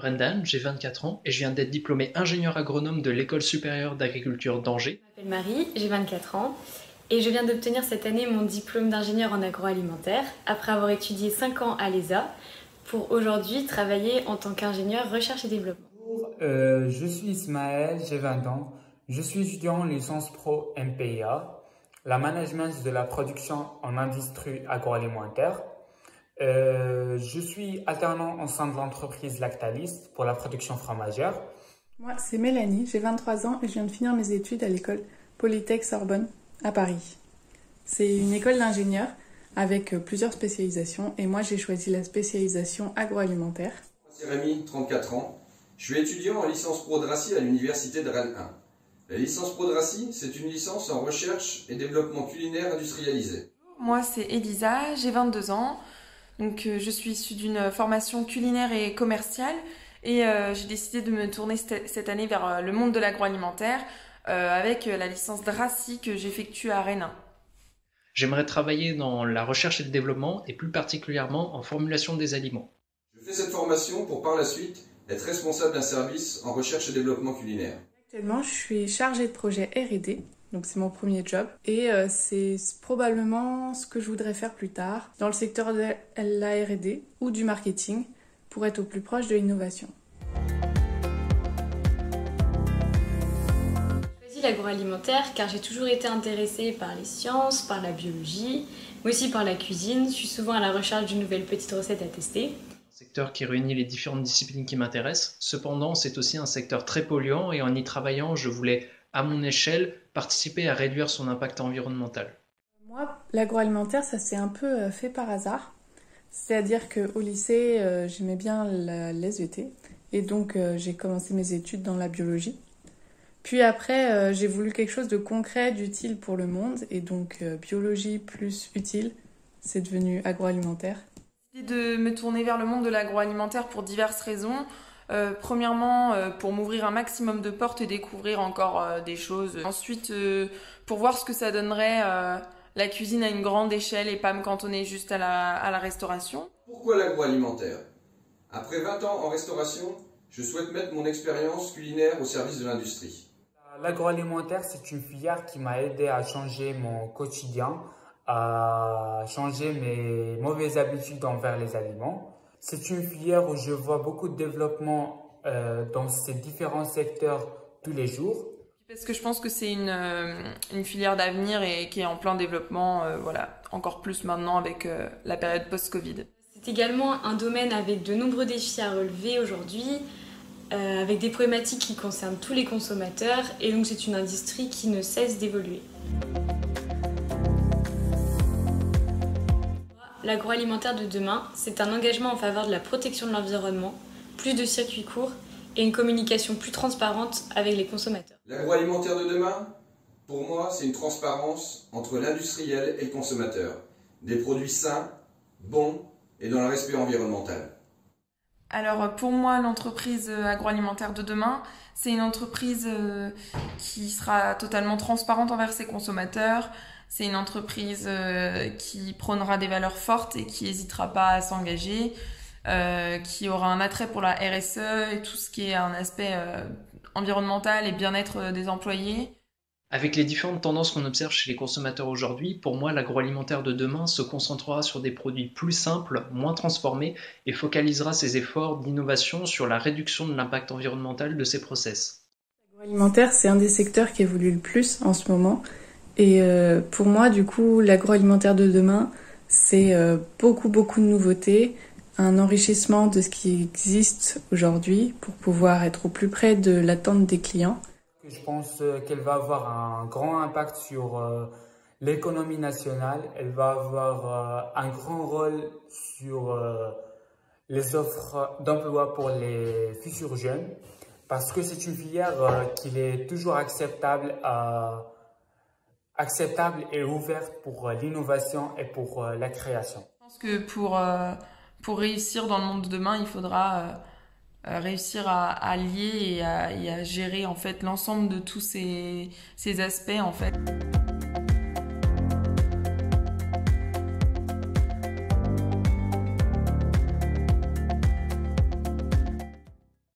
Brendan, j'ai 24 ans et je viens d'être diplômé ingénieur agronome de l'École supérieure d'agriculture d'Angers. Je m'appelle Marie, j'ai 24 ans et je viens d'obtenir cette année mon diplôme d'ingénieur en agroalimentaire après avoir étudié 5 ans à l'ESA pour aujourd'hui travailler en tant qu'ingénieur recherche et développement. Bonjour, je suis Ismaël, j'ai 20 ans. Je suis étudiant en licence pro MPA, la management de la production en industrie agroalimentaire. Je suis alternant au sein de l'entreprise Lactalis pour la production fromagère. Moi, c'est Mélanie, j'ai 23 ans et je viens de finir mes études à l'école Polytech Sorbonne à Paris. C'est une école d'ingénieurs avec plusieurs spécialisations et moi j'ai choisi la spécialisation agroalimentaire. C'est Rémi, 34 ans. Je suis étudiant en licence pro Dracy à l'université de Rennes 1. La licence pro Dracy, c'est une licence en recherche et développement culinaire industrialisé. Moi, c'est Elisa, j'ai 22 ans. Donc, je suis issue d'une formation culinaire et commerciale et j'ai décidé de me tourner cette année vers le monde de l'agroalimentaire avec la licence Dracy que j'effectue à Rennes 1. J'aimerais travailler dans la recherche et le développement et plus particulièrement en formulation des aliments. Je fais cette formation pour par la suite être responsable d'un service en recherche et développement culinaire. Actuellement, je suis chargée de projet R&D, donc c'est mon premier job. Et c'est probablement ce que je voudrais faire plus tard, dans le secteur de la R&D ou du marketing, pour être au plus proche de l'innovation. J'ai choisi l'agroalimentaire car j'ai toujours été intéressée par les sciences, par la biologie, mais aussi par la cuisine. Je suis souvent à la recherche d'une nouvelle petite recette à tester. Secteur qui réunit les différentes disciplines qui m'intéressent. Cependant, c'est aussi un secteur très polluant et en y travaillant, je voulais, à mon échelle, participer à réduire son impact environnemental. Moi, l'agroalimentaire, ça s'est un peu fait par hasard. C'est-à-dire qu'au lycée, j'aimais bien les SVT et donc j'ai commencé mes études dans la biologie. Puis après, j'ai voulu quelque chose de concret, d'utile pour le monde et donc biologie plus utile, c'est devenu agroalimentaire. De me tourner vers le monde de l'agroalimentaire pour diverses raisons. Premièrement, pour m'ouvrir un maximum de portes et découvrir encore des choses. Ensuite, pour voir ce que ça donnerait la cuisine à une grande échelle et pas me cantonner juste à la restauration. Pourquoi l'agroalimentaire? Après 20 ans en restauration, je souhaite mettre mon expérience culinaire au service de l'industrie. L'agroalimentaire, c'est une filière qui m'a aidé à changer mon quotidien, à changer mes mauvaises habitudes envers les aliments. C'est une filière où je vois beaucoup de développement dans ces différents secteurs tous les jours. Parce que je pense que c'est une filière d'avenir et qui est en plein développement, voilà, encore plus maintenant avec la période post-Covid. C'est également un domaine avec de nombreux défis à relever aujourd'hui, avec des problématiques qui concernent tous les consommateurs et donc c'est une industrie qui ne cesse d'évoluer. L'agroalimentaire de demain, c'est un engagement en faveur de la protection de l'environnement, plus de circuits courts et une communication plus transparente avec les consommateurs. L'agroalimentaire de demain, pour moi, c'est une transparence entre l'industriel et le consommateur. Des produits sains, bons et dans le respect environnemental. Alors pour moi, l'entreprise agroalimentaire de demain, c'est une entreprise qui sera totalement transparente envers ses consommateurs. C'est une entreprise qui prônera des valeurs fortes et qui n'hésitera pas à s'engager, qui aura un attrait pour la RSE et tout ce qui est un aspect environnemental et bien-être des employés. Avec les différentes tendances qu'on observe chez les consommateurs aujourd'hui, pour moi, l'agroalimentaire de demain se concentrera sur des produits plus simples, moins transformés et focalisera ses efforts d'innovation sur la réduction de l'impact environnemental de ses process. L'agroalimentaire, c'est un des secteurs qui évolue le plus en ce moment. Et pour moi, du coup, l'agroalimentaire de demain, c'est beaucoup de nouveautés, un enrichissement de ce qui existe aujourd'hui pour pouvoir être au plus près de l'attente des clients. Je pense qu'elle va avoir un grand impact sur l'économie nationale. Elle va avoir un grand rôle sur les offres d'emploi pour les futurs jeunes parce que c'est une filière qui est toujours acceptable et ouverte pour l'innovation et pour la création. Je pense que pour réussir dans le monde de demain, il faudra réussir à lier et à gérer en fait l'ensemble de tous ces aspects en fait.